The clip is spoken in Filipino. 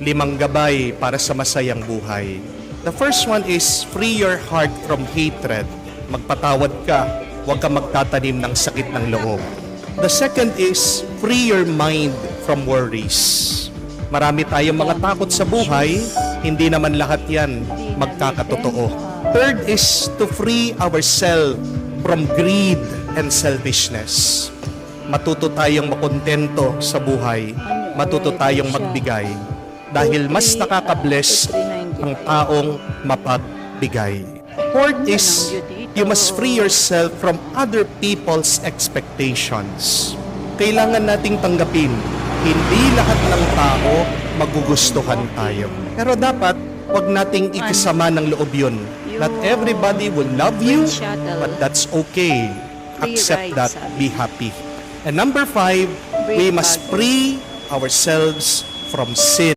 5 gabay para sa masayang buhay. The first one is free your heart from hatred. Magpatawad ka, huwag ka magtatanim ng sakit ng loob. The second is free your mind from worries. Marami tayong mga takot sa buhay, hindi naman lahat yan magkakatotoo. Third is to free ourselves from greed and selfishness. Matuto tayong makontento sa buhay, matuto tayong magbigay. Dahil mas nakaka-bless ang taong mapagbigay. Fourth is, you must free yourself from other people's expectations. Kailangan nating tanggapin, hindi lahat ng tao magugustuhan tayo. Pero dapat, wag nating ikisama ng loob yun. Not everybody will love you, but that's okay. Accept that, be happy. And number 5, we must free ourselves from sin.